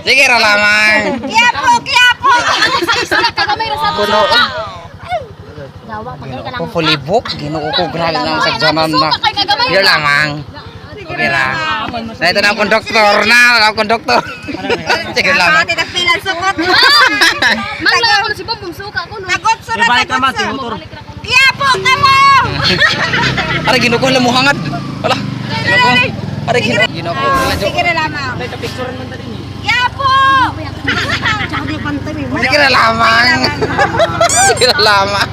Sige ra lamang. Kiyapo! Isla ka gamay ra sa Kuno. Dawa, pagay ka lang. Pupulibok, ginoo ko grabe lang sa janan na. Sige lamang. Sige ra. Na ito na ang konduktor na, ang konduktor. Sige lamang. Tinagpilan sukot. Mangla ako si Bombom suka ko no. Tagot sa Ibalik naman si motor. Kiyapo ka mo! Are ginoo ko lamu hangad. Wala. Ginoo ko. Are ginoo ko. Sige na lamang. Kiyapo! Sige ra lamang. Sige ra lamang.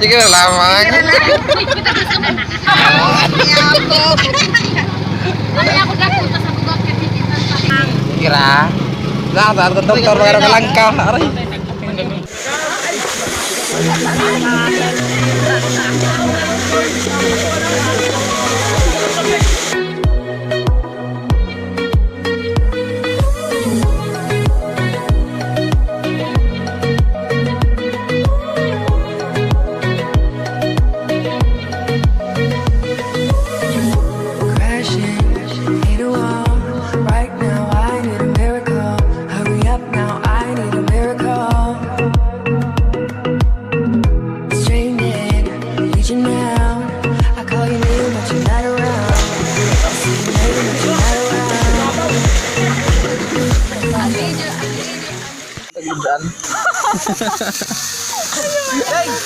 Sige ra lamang. Kiyapo! Ano ako gapunta sa bugak kay tititan pa. Sige ra. Lah, ang konduktor mga langka. Are.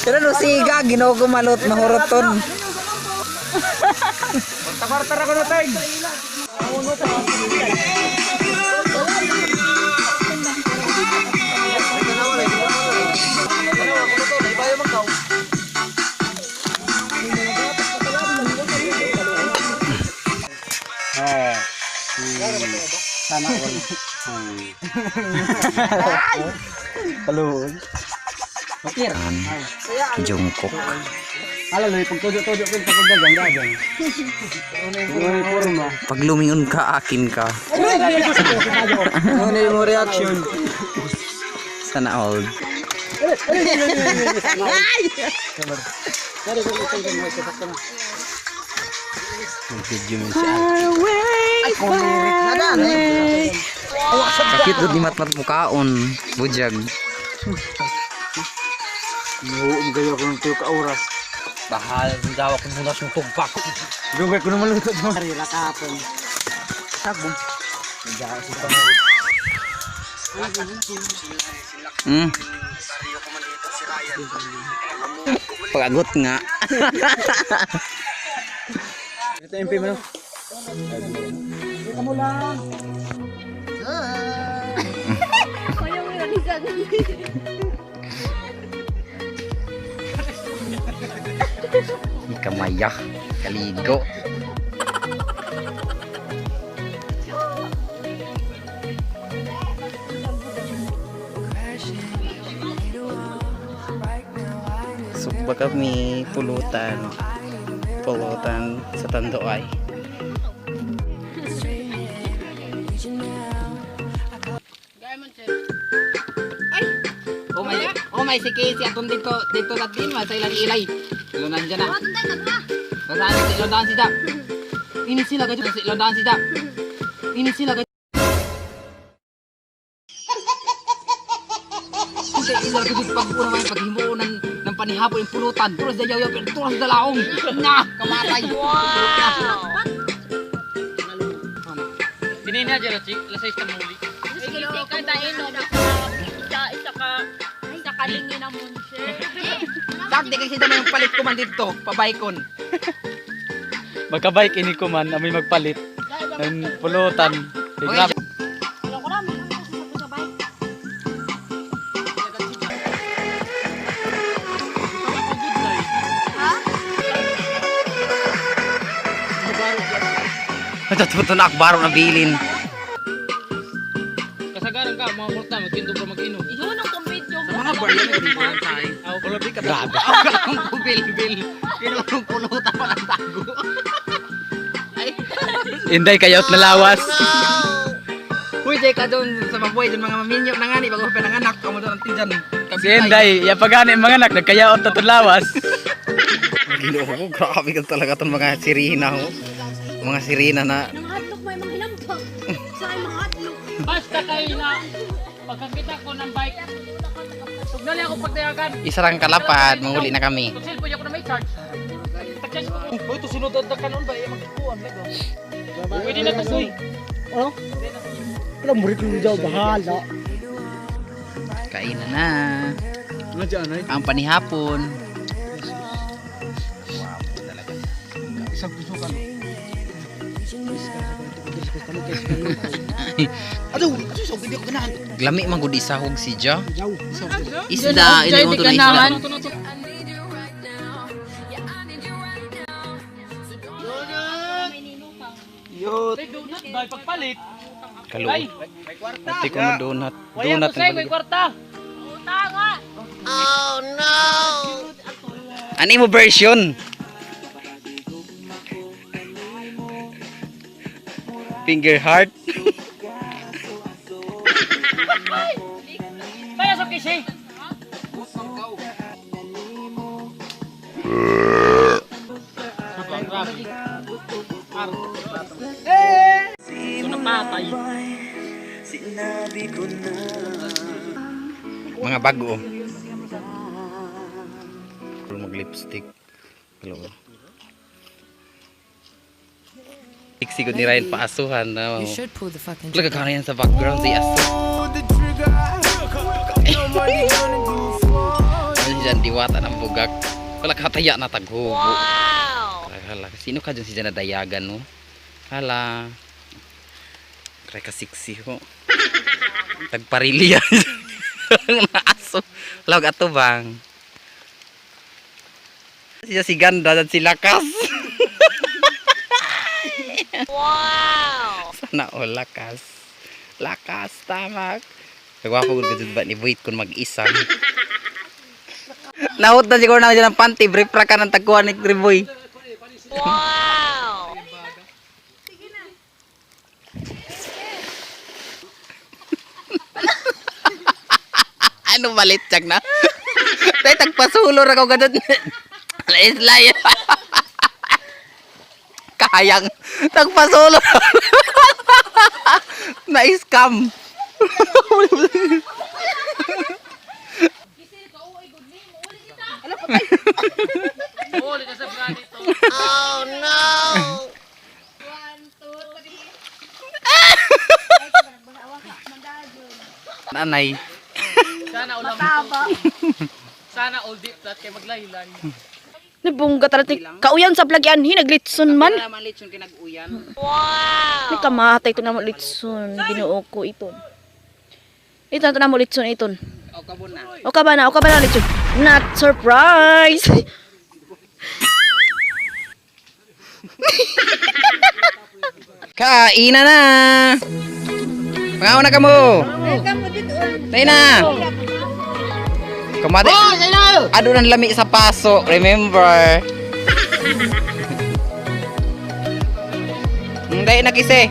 Pero no siga ginoo ko malot mahuroton. Takar-tara ko na tag. Sana all. Hello. Makir. Jungkook. Ala loy pag tudo-tudo ko pag dagang-dagang. Ano forma? Pag lumingon ka akin ka. Ano mo reaction? Sana all. Mag-video mo siya. Ay, kulirik na dan. Sakit doon di matmat mukaon. Bujag. Nuum kayo ko ng ka oras. Bahal, daw ko muna siyang tugpak. Dugay ko naman lutot mo. Harira kahapon. Sabong. Nagdawa si Pamot. Pagagot nga. Ito MP mo no? Ito mo lang. Kaya mo yun isa. Kamayak, kaligo. Subak kami pulutan sa Tanduay. Oh may si Casey atong dito natin sa ilang ilay. Ilo nandiyan na. Lodaan si Dap. Ini sila gadyo si lodaan si Dap. Ini sila gadyo. Kasi ila gadyo pag una may paghimuon ng panihapon yung pulutan. Turas da yaw pero turas da laong. Na kamatay. Wow. Tinini aja la chik, lasay ta muli. Sige ka dahil no isa ka lingin na munche. Sakti kasi dami yung palit ko man dito, pabaykon. Magka-bike ini ko man, amoy magpalit. Ng pulutan. Grabe. Wala ko naman sa bike. Natuto na akbaro na bilin. Kasagaran ka, mga kurta, magkindo ka mag-inom. Yun ang kumbidyo mo. Mga bar yan naging parang tayo. Grabe ka. Grabe. Ako lang kung bil-bil. Kinulong pulutan pa ng tago. Ay. Inday kayo't nalawas. Uy, day ka doon sa mabuhay doon mga maminyo na nga ni bago pa nanganak ka mo doon ang tijan. Si Inday, yapagani mga anak, nagkayaot na lawas. Ginoo ko, grabe ka talaga itong mga sirina ho. Mga sirina na Nang hadlok mo yung mga hinampang. kanina. Pagkakita ko ng bike. Tugnali ako pagdayagan. Isa lang kalapad, manghuli na kami. Kung cellphone ako na may charge. Tag-charge ko. Uy, ito sinunod na kanon ba? Magkukuhan na ito. Pwede na to, Soy. Oh? Wala mo rin daw bahala. Kainan na. Nga dyan ay. Ang panihapon. Isang tusukan. Aduh, susok hindi ko ganahan. Glami man gud isahog si Ja. Jaw. Isda, ini mo to na isda. Yot. Tay, donut ba? Pagpalit. Kaluot. Ay, Ati ko mo donut. waya Donut ko sa'yo, may ang kwarta. Ani mo version? Finger heart. Kaya sa kisi. So napatay. Mga bago. Mag lipstick. Hello. Sigod ni Ryan paasuhan na. You should pull the fucking Laga ka yan sa background si Aso. Ano dyan, diwata ng bugak. Wala kataya na taghubo. Hala, sino ka dyan si dyan na dayagan, no? Hala. Kaya ka siksi ho. Tagparili yan. Mga aso. Hala, ato bang? Siya si ganda, dyan si lakas. Wow! Sana all lakas. Lakas, tamak. Nagwapo ko gud ba ni wait kun mag-isa. Nahut na siguro na dyan ng panty. Brief ra ka ng tagkuhan ni Triboy. Wow! Ano malit tiyag na? Tay tagpasulo ra ko gadot. Laislay. Kayang tagpasolo. Na-scam. Uli ka sa brand ito. Nanay. Sana ulam. Sana all deep flat kay maglahilan. Nabungga talaga. Kauyan sa plagyan, hinaglitson man. Wala man lechon kinag-uyan. May kamatay ito na mo litson. Binuo ko ito. Ito na mo litson ito. O kabon na. O ka ba na litson? Not surprise! Kainan na. Pangaw na ka mo. Tayo na. Kumate. Ado ng lami sa paso. Remember. Hindi na kise.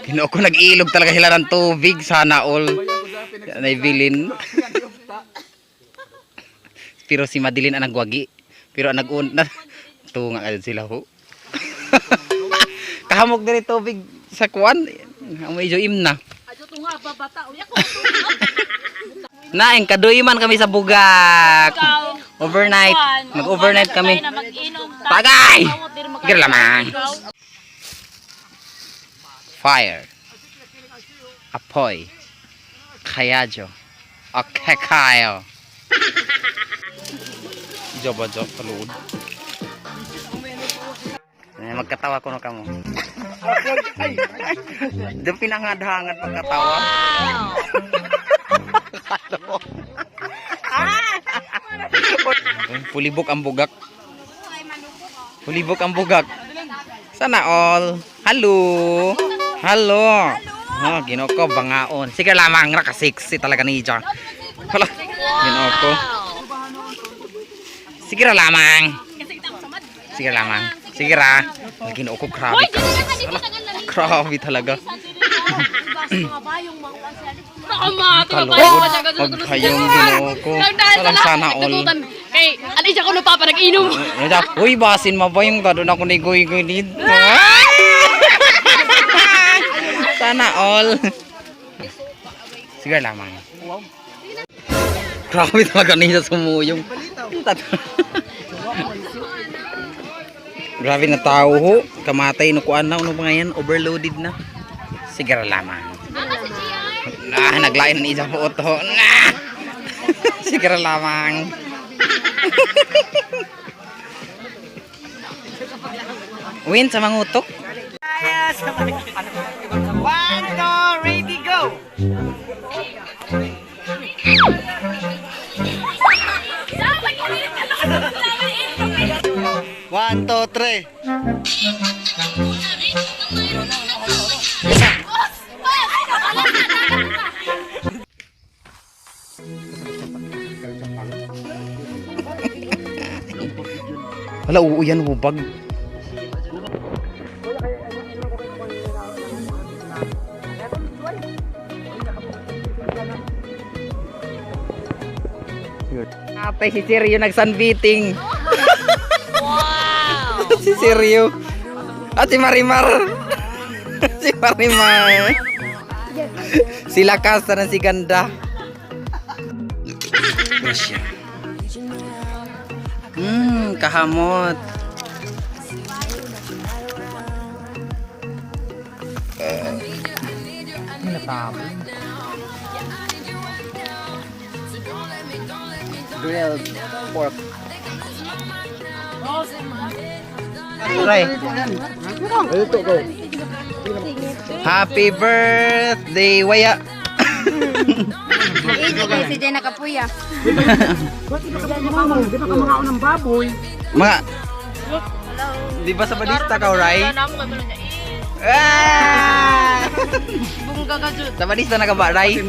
Ginoo ko nag-iilog talaga sila ng tubig. Sana all. Naibilin. Pero si Madeline ang nagwagi. Pero ang nag-una. Tunga ka sila ho. Kahamog din tubig sa kuwan. Medyo imna. Naeng kaduiman kami sa bugak. Overnight. Mag-overnight kami. Bagay! Sige lamang. Fire. Apoy. Kayajo. Okay kayo. Job kaluod. Magkatawa ko na kamo. Doon pinangad-hangad magkatawa. Pulibok ang bugak. Pulibok ang bugak. Sana all. Hello. Hello. Oh, ginoko bangaon. Sige lamang ra ka sexy talaga ni Ja. Hala. Ginoko. Sige ra lamang. Sige lamang. Sige ra. Ginoko grabe. Grabe talaga. Kalungod. Huwag kayong ginoko. Walang sana all. Kay, ano siya ko pa nag-inom? Uy, basin mabayong ka. Doon ako nigoy-goy dito. Sana all. Sige lamang. Grabe talaga niya sumuyong. Grabe na tao ho. Kamatay no kuan na. Ano ba ngayon? Overloaded na. Sige lamang. Naglain na isa po ito. Sige lamang. Win sa mangutok. One, two, ready, go! One, two, three. Hala, uuyan hubag. Ate, si Seryo nag-sunbeating. Wow! Si Seryo. At si Marimar. Si Marimar. Sila Kasta na si Ganda. Grasya. Kahamot. Grilled pork. Right. Happy birthday, Waya. Si Jenna Kapuya. Mga di ba sa balista ka, right? Ah! Bunga ka jud. Sa balista na ka ba, right?